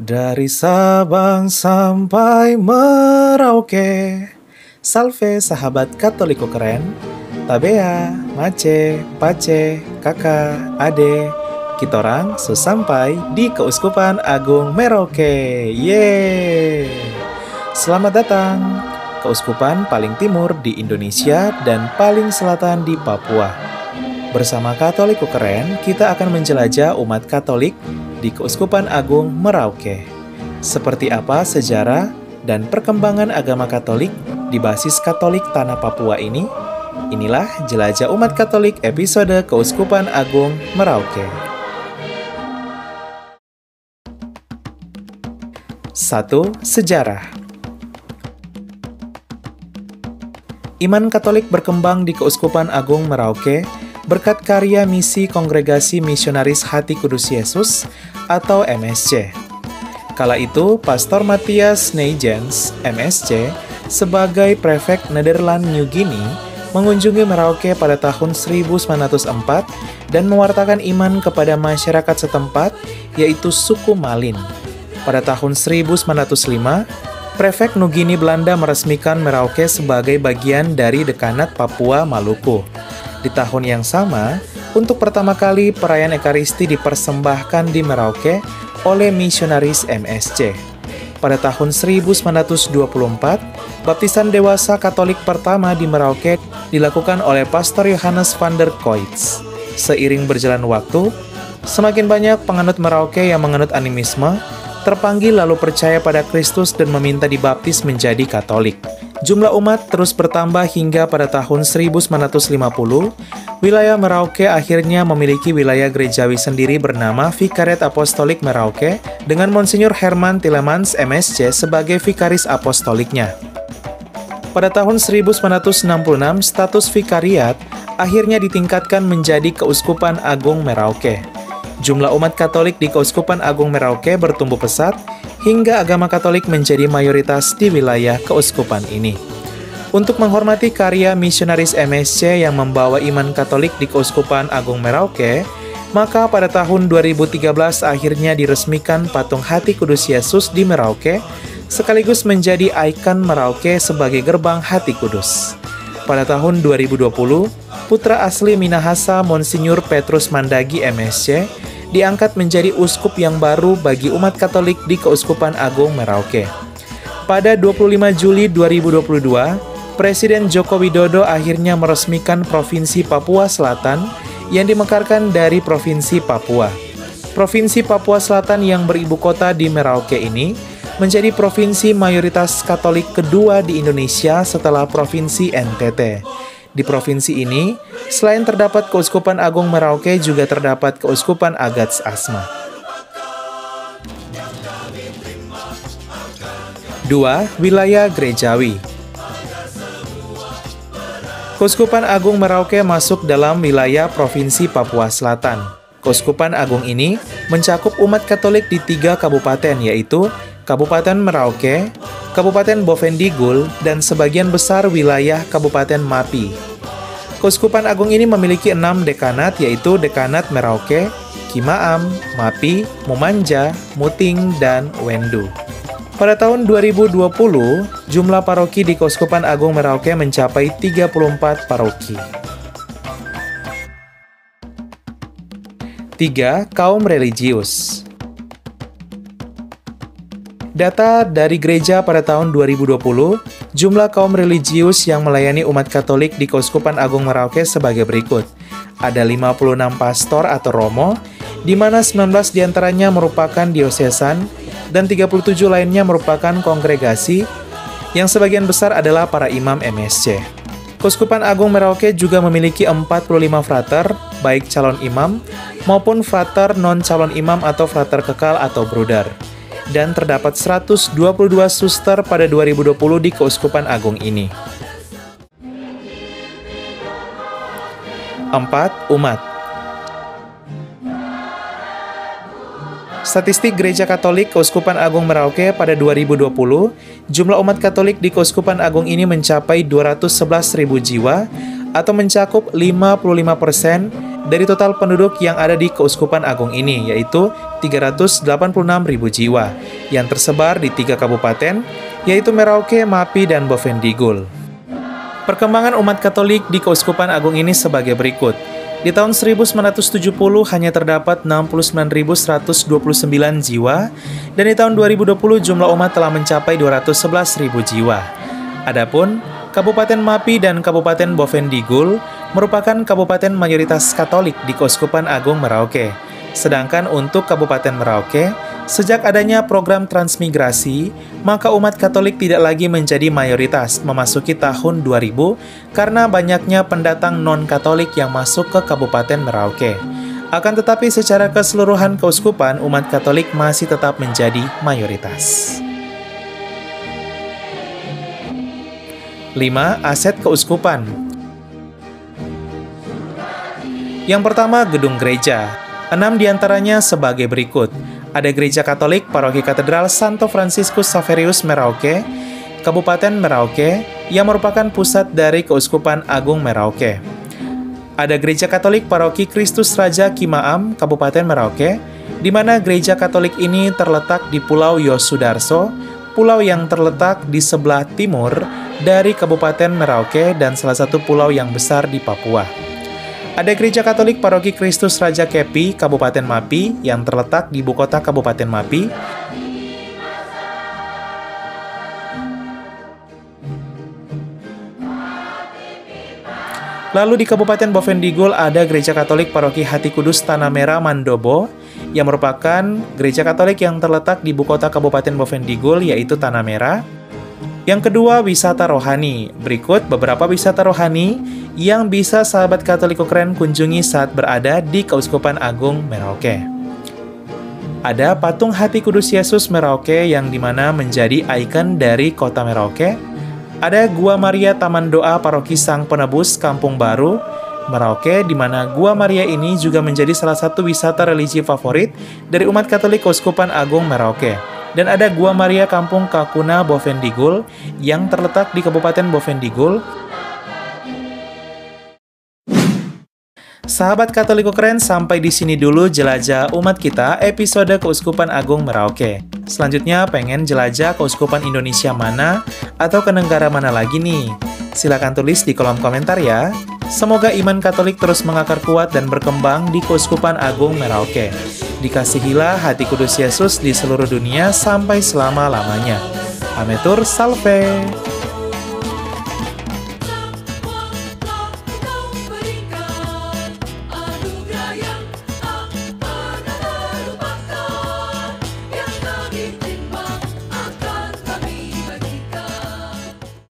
Dari Sabang sampai Merauke, salve sahabat Katoliko keren, Tabea, Mace, Pace, Kakak, Ade, kitorang sesampai di Keuskupan Agung Merauke. Yeay! Selamat datang, Keuskupan paling timur di Indonesia dan paling selatan di Papua. Bersama Katoliko keren, kita akan menjelajah umat Katolik di Keuskupan Agung Merauke. Seperti apa sejarah dan perkembangan agama Katolik di basis Katolik Tanah Papua ini? Inilah Jelajah Umat Katolik episode Keuskupan Agung Merauke. 1. Sejarah. Iman Katolik berkembang di Keuskupan Agung Merauke berkat karya misi Kongregasi Misionaris Hati Kudus Yesus atau MSC. Kala itu, Pastor Matthias Neygens, MSC, sebagai prefek Nederland New Guinea, mengunjungi Merauke pada tahun 1904 dan mewartakan iman kepada masyarakat setempat, yaitu suku Malin. Pada tahun 1905, prefek New Guinea Belanda meresmikan Merauke sebagai bagian dari Dekanat Papua Maluku. Di tahun yang sama, untuk pertama kali perayaan Ekaristi dipersembahkan di Merauke oleh misionaris MSC. Pada tahun 1924, baptisan dewasa Katolik pertama di Merauke dilakukan oleh Pastor Johannes van der Koits. Seiring berjalan waktu, semakin banyak penganut Merauke yang menganut animisme, terpanggil lalu percaya pada Kristus dan meminta dibaptis menjadi Katolik. Jumlah umat terus bertambah hingga pada tahun 1950, wilayah Merauke akhirnya memiliki wilayah gerejawi sendiri bernama Vikariat Apostolik Merauke dengan Monsinyur Herman Tillemans MSC sebagai vikaris apostoliknya. Pada tahun 1966, status vikariat akhirnya ditingkatkan menjadi Keuskupan Agung Merauke. Jumlah umat Katolik di Keuskupan Agung Merauke bertumbuh pesat hingga agama Katolik menjadi mayoritas di wilayah keuskupan ini. Untuk menghormati karya misionaris MSC yang membawa iman Katolik di Keuskupan Agung Merauke, maka pada tahun 2013 akhirnya diresmikan patung Hati Kudus Yesus di Merauke, sekaligus menjadi ikon Merauke sebagai gerbang Hati Kudus. Pada tahun 2020, putra asli Minahasa Monsinyur Petrus Mandagi MSC diangkat menjadi uskup yang baru bagi umat Katolik di Keuskupan Agung Merauke. Pada 25 Juli 2022, Presiden Joko Widodo akhirnya meresmikan Provinsi Papua Selatan yang dimekarkan dari Provinsi Papua. Provinsi Papua Selatan yang beribu kota di Merauke ini menjadi provinsi mayoritas Katolik kedua di Indonesia setelah Provinsi NTT. Di provinsi ini, selain terdapat Keuskupan Agung Merauke, juga terdapat Keuskupan Agats Asma. 2. Wilayah Gerejawi. Keuskupan Agung Merauke masuk dalam wilayah Provinsi Papua Selatan. Keuskupan Agung ini mencakup umat Katolik di 3 kabupaten, yaitu Kabupaten Merauke, Kabupaten Bovendigul, dan sebagian besar wilayah Kabupaten Mapi. Keuskupan Agung ini memiliki 6 dekanat, yaitu Dekanat Merauke, Kimaam, Mapi, Mumanja, Muting, dan Wendu. Pada tahun 2020, jumlah paroki di Keuskupan Agung Merauke mencapai 34 paroki. 3. Kaum religius. Data dari gereja pada tahun 2020, jumlah kaum religius yang melayani umat Katolik di Keuskupan Agung Merauke sebagai berikut. Ada 56 pastor atau romo, di mana 19 diantaranya merupakan diosesan dan 37 lainnya merupakan kongregasi, yang sebagian besar adalah para imam MSC. Keuskupan Agung Merauke juga memiliki 45 frater, baik calon imam maupun frater non-calon imam atau frater kekal atau bruder. Dan terdapat 122 suster pada 2020 di Keuskupan Agung ini. 4. Umat. Statistik Gereja Katolik Keuskupan Agung Merauke pada 2020, jumlah umat Katolik di Keuskupan Agung ini mencapai 211.000 jiwa atau mencakup 55% dari total penduduk yang ada di Keuskupan Agung ini, yaitu 386.000 jiwa, yang tersebar di 3 kabupaten, yaitu Merauke, Mapi, dan Bovendigul. Perkembangan umat Katolik di Keuskupan Agung ini sebagai berikut. Di tahun 1970 hanya terdapat 69.129 jiwa, dan di tahun 2020 jumlah umat telah mencapai 211.000 jiwa. Adapun Kabupaten Mapi dan Kabupaten Bovendigul merupakan kabupaten mayoritas Katolik di Keuskupan Agung Merauke. Sedangkan untuk Kabupaten Merauke, sejak adanya program transmigrasi, maka umat Katolik tidak lagi menjadi mayoritas memasuki tahun 2000 karena banyaknya pendatang non-Katolik yang masuk ke Kabupaten Merauke. Akan tetapi secara keseluruhan keuskupan, umat Katolik masih tetap menjadi mayoritas. 5. Aset keuskupan. Yang pertama, gedung gereja. 6 diantaranya sebagai berikut. Ada Gereja Katolik Paroki Katedral Santo Fransiskus Xaverius Merauke, Kabupaten Merauke, yang merupakan pusat dari Keuskupan Agung Merauke. Ada Gereja Katolik Paroki Kristus Raja Kimaam, Kabupaten Merauke, di mana gereja Katolik ini terletak di Pulau Yosudarso, pulau yang terletak di sebelah timur dari Kabupaten Merauke dan salah satu pulau yang besar di Papua. Ada Gereja Katolik Paroki Kristus Raja Kepi, Kabupaten Mapi, yang terletak di ibu kota Kabupaten Mapi. Lalu di Kabupaten Bovendigul ada Gereja Katolik Paroki Hati Kudus Tanah Merah Mandobo, yang merupakan gereja Katolik yang terletak di ibu kota Kabupaten Bovendigul, yaitu Tanah Merah. Yang kedua, wisata rohani. Berikut beberapa wisata rohani yang bisa sahabat Katolik Ukren kunjungi saat berada di Keuskupan Agung Merauke. Ada patung Hati Kudus Yesus Merauke yang dimana menjadi ikon dari kota Merauke. Ada Gua Maria Taman Doa Paroki Sang Penebus Kampung Baru, Merauke, di mana Gua Maria ini juga menjadi salah satu wisata religi favorit dari umat Katolik Keuskupan Agung Merauke. Dan ada Gua Maria Kampung Kakuna Bovendigul yang terletak di Kabupaten Bovendigul. Sahabat Katolik Ukren, sampai di sini dulu jelajah umat kita episode Keuskupan Agung Merauke. Selanjutnya pengen jelajah Keuskupan Indonesia mana atau ke negara mana lagi nih? Silakan tulis di kolom komentar ya. Semoga iman Katolik terus mengakar kuat dan berkembang di Keuskupan Agung Merauke. Dikasihilah Hati Kudus Yesus di seluruh dunia sampai selama-lamanya. Ametur Salve!